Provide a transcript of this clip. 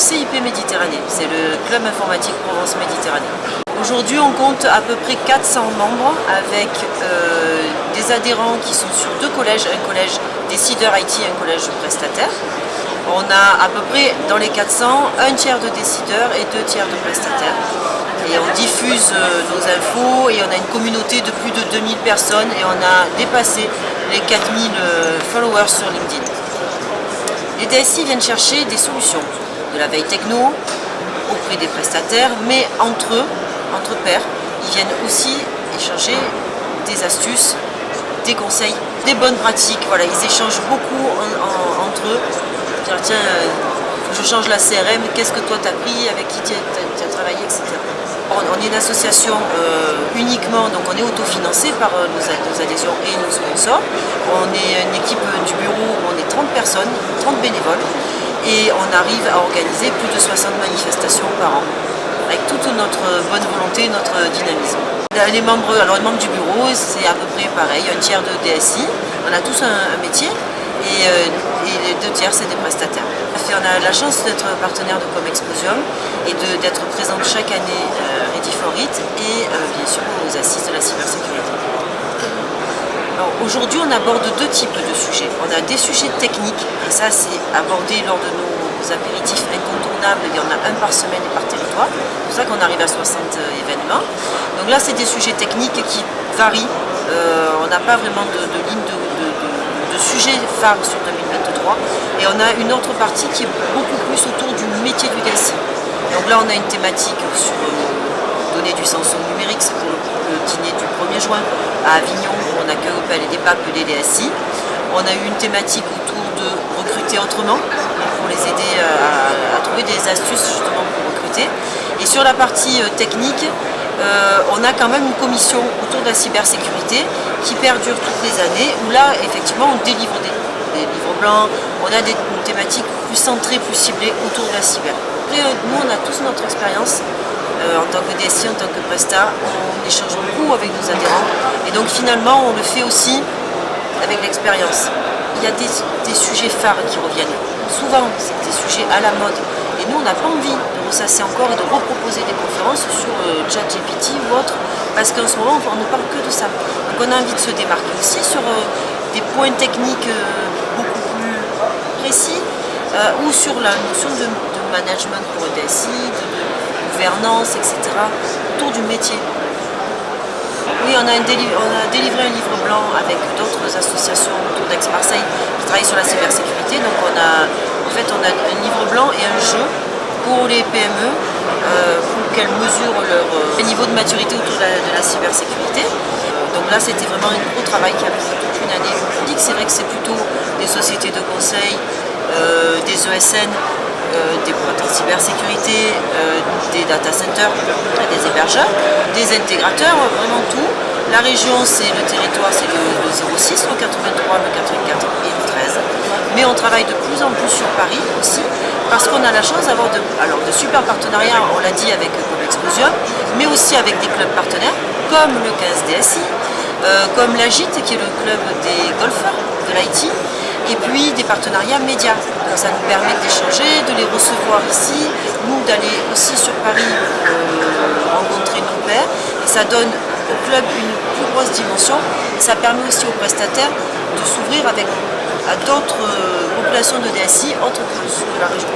CIP Méditerranée, c'est le Club Informatique Provence Méditerranée. Aujourd'hui, on compte à peu près 400 membres avec des adhérents qui sont sur 2 collèges, un collège décideur IT et un collège prestataire. On a à peu près dans les 400 un tiers de décideurs et 2 tiers de prestataires. Et on diffuse nos infos et on a une communauté de plus de 2000 personnes et on a dépassé les 4000 followers sur LinkedIn. Les DSI viennent chercher des solutions, de la veille techno auprès des prestataires, mais entre eux, entre pairs, ils viennent aussi échanger des astuces, des conseils, des bonnes pratiques. Voilà, ils échangent beaucoup entre eux. Dire, tiens, faut que je change la CRM, qu'est-ce que toi tu as pris, avec qui tu as travaillé, etc. On est une association uniquement, donc on est autofinancé par nos adhésions et nos sponsors. On est une équipe du bureau, on est 30 personnes, 30 bénévoles, et on arrive à organiser plus de 60 manifestations par an, avec toute notre bonne volonté, notre dynamisme. Les membres du bureau, c'est à peu près pareil, un tiers de DSI, on a tous un métier, et les 2 tiers c'est des prestataires. On a la chance d'être partenaire de Comexposium et d'être présente chaque année Ready for It et bien sûr aux assises de la cybersécurité. Aujourd'hui on aborde 2 types de sujets. On a des sujets techniques et ça c'est abordé lors de nos apéritifs incontournables. Il y en a un par semaine et par territoire. C'est pour ça qu'on arrive à 60 événements. Donc là c'est des sujets techniques qui varient. On n'a pas vraiment de ligne de sujets phares sur 2023 et on a une autre partie qui est beaucoup plus autour du métier du DSI. Donc là on a une thématique sur donner du sens au numérique, c'est pour le dîner du 1er juin à Avignon où on accueille au Palais des Papes les DSI. On a eu une thématique autour de recruter autrement pour les aider à trouver des astuces justement pour recruter. Et sur la partie technique, on a quand même une commission autour de la cybersécurité qui perdure toutes les années, où là, effectivement, on délivre des livres blancs, on a des thématiques plus centrées, plus ciblées autour de la cyber. Après, nous, on a tous notre expérience en tant que DSI, en tant que Presta, on échange beaucoup avec nos adhérents, et donc finalement, on le fait aussi avec l'expérience. Il y a des sujets phares qui reviennent. Souvent, c'est des sujets à la mode. Et nous, on n'a pas envie de ressasser encore et de reproposer des conférences sur ChatGPT ou autre, parce qu'en ce moment, on ne parle que de ça. Donc on a envie de se démarquer aussi sur des points techniques beaucoup plus précis, ou sur la notion de management pour le DSI, de gouvernance, etc., autour du métier. Oui, on a délivré un livre blanc avec d'autres associations autour d'Aix-Marseille qui travaillent sur la cybersécurité. Donc on a un livre blanc et un jeu pour les PME pour qu'elles mesurent leur niveau de maturité autour de la cybersécurité. Donc là, c'était vraiment un gros travail qui a pris toute une année. On dit que c'est vrai que c'est plutôt des sociétés de conseil, des ESN, des boîtes en cybersécurité, des data centers, des hébergeurs, des intégrateurs, vraiment tout. La région, c'est le territoire, c'est le 06, le 83, le 84 et le 13. Mais on travaille de plus en plus sur Paris aussi, parce qu'on a la chance d'avoir de super partenariats, on l'a dit, avec Comexposium, mais aussi avec des clubs partenaires, comme le 15 DSI, comme l'AGIT, qui est le club des golfeurs de l'IT, et puis des partenariats médias. Donc ça nous permet d'échanger, de les recevoir ici, nous d'aller aussi sur Paris rencontrer nos pairs, et ça donne au club une plus grosse dimension, et ça permet aussi aux prestataires de s'ouvrir à d'autres populations de DSI autres que ceux de la région.